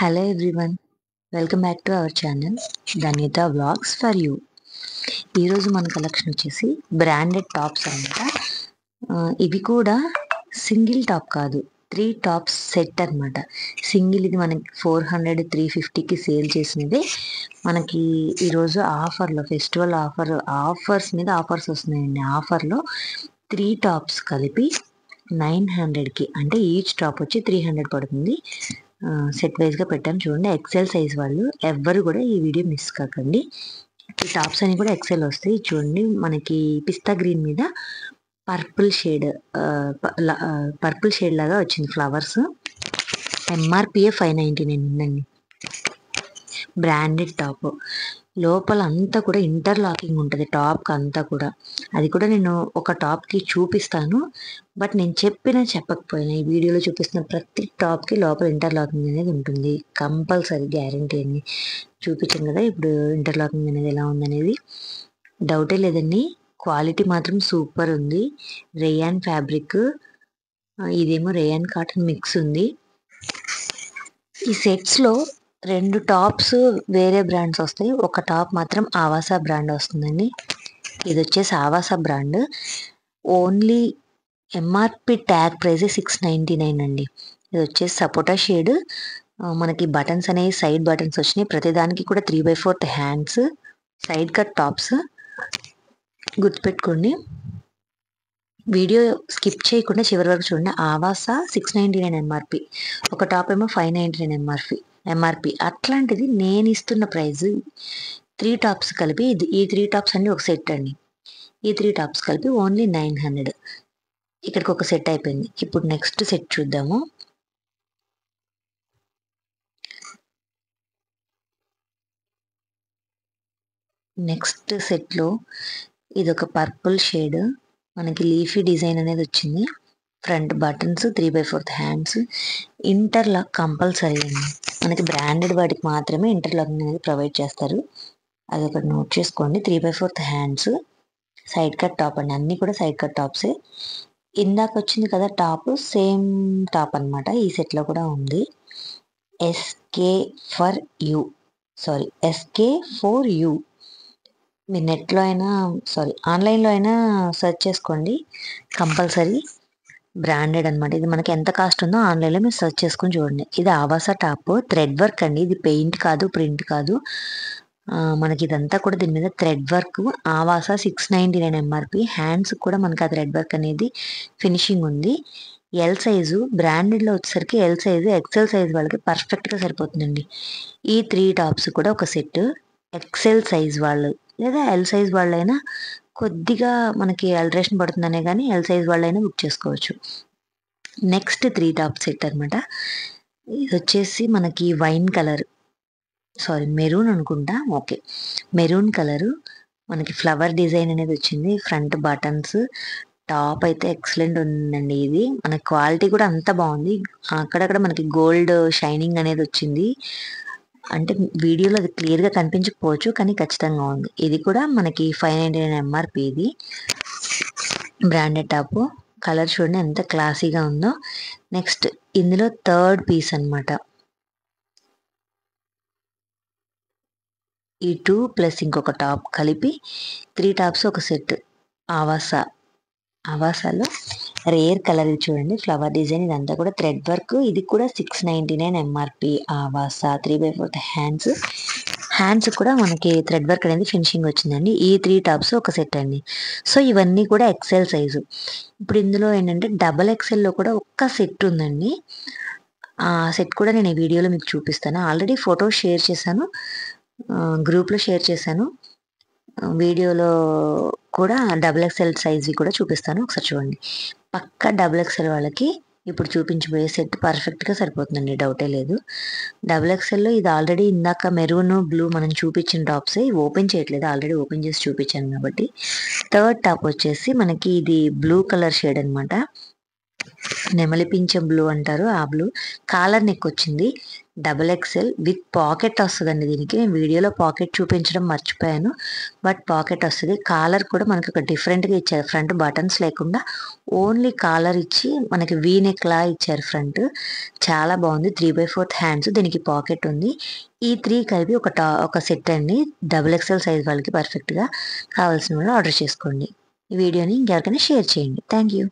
Hello everyone, welcome back to our channel ధన్యత vlogs for you. ఈరోజు మన collection వచ్చేసి బ్రాండెడ్ టాప్స్ అనమాట. ఇవి కూడా సింగిల్ టాప్ కాదు, 3 టాప్స్ సెట్ అనమాట. సింగిల్ ఇది మనకి 400 350కి సేల్ చేసినది. మనకి ఈరోజు ఆఫర్లో ఫెస్టివల్ ఆఫర్స్ మీద ఆఫర్స్ వస్తున్నాయండి. ఆఫర్లో 3 టాప్స్ కలిపి 900కి, అంటే ఈచ్ టాప్ వచ్చి 300 పడుతుంది. సెట్ వైజ్గా పెట్టాను చూడండి. ఎక్సెల్ సైజ్ వాళ్ళు ఎవ్వరు కూడా ఈ వీడియో మిస్ కాకండి. ఈ టాప్స్ అన్ని కూడా ఎక్సెల్ వస్తాయి. చూడండి, మనకి పిస్తా గ్రీన్ మీద పర్పుల్ షేడ్ లాగా వచ్చింది ఫ్లవర్స్. ఎంఆర్పిఏ 599 ఉందండి. బ్రాండెడ్ టాప్, లోపల అంతా కూడా ఇంటర్లాకింగ్ ఉంటుంది టాప్కి అంతా కూడా. అది కూడా నేను ఒక టాప్కి చూపిస్తాను, బట్ నేను చెప్పకపోయినా ఈ వీడియోలో చూపిస్తున్న ప్రతి టాప్కి లోపల ఇంటర్లాకింగ్ అనేది ఉంటుంది కంపల్సరీ, గ్యారంటీ అని చూపించాను కదా. ఇప్పుడు ఇంటర్లాకింగ్ అనేది ఎలా ఉందనేది డౌటే లేదండి. క్వాలిటీ మాత్రం సూపర్ ఉంది. రేయాన్ ఫ్యాబ్రిక్, ఇదేమో రేయాన్ కాటన్ మిక్స్ ఉంది. ఈ సెట్స్లో 2 టాప్స్ వేరే బ్రాండ్స్ వస్తాయి, ఒక టాప్ మాత్రం ఆవాసా బ్రాండ్ వస్తుందండి. ఇది వచ్చేసి Avaasa brand. Only MRP tag price 699 అండి. ఇది వచ్చేసి సపోటా షేడ్. మనకి బటన్స్ అనేవి సైడ్ బటన్స్ వచ్చినాయి. ప్రతిదానికి కూడా 3/4 హ్యాండ్స్, సైడ్ కట్ టాప్స్. గుర్తుపెట్టుకోండి, వీడియో స్కిప్ చేయకుండా చివరి వరకు చూడండి. ఆవాసా 699 ఎంఆర్పి, ఒక టాప్ ఏమో 599 ఎంఆర్పి. అట్లాంటిది నేను ఇస్తున్న ప్రైస్ 3 టాప్స్ కలిపి, ఈ 3 టాప్స్ అన్ని ఒక సెట్ అండి. ఈ 3 టాప్స్ కలిపి ఓన్లీ 900. ఇక్కడికి ఒక సెట్ అయిపోయింది. ఇప్పుడు నెక్స్ట్ సెట్ చూద్దాము. నెక్స్ట్ సెట్లో ఇది ఒక పర్పుల్ షేడ్, మనకి లీఫీ డిజైన్ అనేది వచ్చింది. Front buttons, 3/4 hands, interlock compulsory అండి. మనకి బ్రాండెడ్ వాటికి మాత్రమే ఇంటర్లాకింగ్ అనేది ప్రొవైడ్ చేస్తారు. అది ఒకటి నోట్ చేసుకోండి. 3/4 హ్యాండ్స్, సైడ్ కట్ టాప్ అండి. అన్నీ కూడా సైడ్ కట్ టాప్సే. ఇందాక వచ్చింది కదా టాప్, సేమ్ టాప్ అనమాట. ఈ సెట్లో కూడా ఉంది. Ask for you. మీరు నెట్లో అయినా ఆన్లైన్లో అయినా సెర్చ్ చేసుకోండి, కంపల్సరీ బ్రాండెడ్ అనమాట. ఇది మనకి ఎంత కాస్ట్ ఉందో ఆన్లైన్లో మీరు సెర్చ్ చేసుకొని చూడండి. ఇది ఆవాసా టాప్, థ్రెడ్ వర్క్ అండి. ఇది పెయింట్ కాదు, ప్రింట్ కాదు. మనకి ఇదంతా కూడా దీని మీద thread work. Avaasa 699 MRP. Hands కూడా మనకి ఆ థ్రెడ్ వర్క్ అనేది ఫినిషింగ్ ఉంది. ఎల్ సైజు, బ్రాండెడ్లో వచ్చేసరికి ఎల్ సైజు, ఎక్సెల్ సైజ్ వాళ్ళకి పర్ఫెక్ట్గా సరిపోతుందండి. ఈ 3 టాప్స్ కూడా ఒక సెట్. ఎక్సెల్ సైజ్ వాళ్ళు లేదా ఎల్ సైజ్ వాళ్ళైనా కొద్దిగా మనకి అల్టరేషన్ పడుతుందనే కానీ ఎల్ సైజ్ వాళ్ళైనా బుక్ చేసుకోవచ్చు. నెక్స్ట్ 3 టాప్ సెట్ అనమాట. ఇది వచ్చేసి మనకి వైన్ కలర్, మెరూన్ అనుకుంటా. Okay, maroon colour. మనకి ఫ్లవర్ డిజైన్ అనేది వచ్చింది. ఫ్రంట్ బటన్స్, టాప్ అయితే ఎక్సలెంట్ ఉందండి. ఇది మనకి క్వాలిటీ కూడా అంత బాగుంది. అక్కడక్కడ మనకి గోల్డ్ షైనింగ్ అనేది వచ్చింది. అంటే వీడియోలో అది క్లియర్గా కనిపించకపోవచ్చు, కానీ ఖచ్చితంగా ఉంది. ఇది కూడా మనకి 599 ఎంఆర్పి. ఇది బ్రాండెడ్ టాప్. కలర్ చూడండి ఎంత క్లాసీగా ఉందో. నెక్స్ట్ ఇందులో 3rd పీస్ అనమాట. ఈ 2 ప్లస్ ఇంకొక టాప్ కలిపి 3 టాప్స్ ఒక సెట్. ఆవాసాలో రేర్ కలర్ చూడండి, ఫ్లవర్ డిజైన్. ఇదంతా కూడా థ్రెడ్ వర్క్. ఇది కూడా 699 ఎంఆర్పి. ఆవాసా 3/4 హ్యాండ్స్ కూడా మనకి థ్రెడ్ వర్క్ అనేది ఫినిషింగ్ వచ్చిందండి. ఈ 3 టాప్స్ ఒక సెట్ అండి. సో ఇవన్నీ కూడా ఎక్సెల్ సైజు. ఇప్పుడు ఇందులో ఏంటంటే డబల్ ఎక్సెల్లో కూడా ఒక్క సెట్ ఉందండి. ఆ సెట్ కూడా నేను ఈ వీడియోలో మీకు చూపిస్తాను. ఆల్రెడీ ఫోటో షేర్ చేశాను, గ్రూప్లో షేర్ చేశాను. వీడియోలో కూడా డబుల్ ఎక్సెల్ సైజ్వి కూడా చూపిస్తాను, ఒకసారి చూడండి. పక్కా డబుల్ ఎక్సెల్ వాళ్ళకి ఇప్పుడు చూపించబోయే సెట్ పర్ఫెక్ట్గా సరిపోతుందండి, డౌటే లేదు. డబుల్ ఎక్సెల్లో ఇది ఆల్రెడీ ఇందాక మెరూన్ బ్లూ మనం చూపించిన టాప్సే. ఓపెన్ చేయట్లేదు, ఆల్రెడీ ఓపెన్ చేసి చూపించాను కాబట్టి. 3rd టాప్ వచ్చేసి మనకి ఇది బ్లూ కలర్ షేడ్ అనమాట. నెమలి పింఛం బ్లూ అంటారు ఆ బ్లూ. కాలర్ నెక్ వచ్చింది. డబుల్ ఎక్సెల్ విత్ పాకెట్ వస్తుందండి దీనికి. నేను వీడియోలో పాకెట్ చూపించడం మర్చిపోయాను. బట్ పాకెట్ వస్తుంది. కాలర్ కూడా మనకి ఒక డిఫరెంట్గా ఇచ్చారు. ఫ్రంట్ బటన్స్ లేకుండా ఓన్లీ కాలర్ ఇచ్చి మనకి వీ నెక్ లా ఇచ్చారు ఫ్రంట్. చాలా బాగుంది. 3/4 హ్యాండ్స్, దీనికి పాకెట్ ఉంది. ఈ 3 కలిపి ఒక సెట్ అండి. డబుల్ ఎక్సెల్ సైజ్ వాళ్ళకి పర్ఫెక్ట్గా. కావాల్సిన వాళ్ళు ఆర్డర్ చేసుకోండి. ఈ వీడియోని ఇంకెవరికైనా షేర్ చేయండి. Thank you.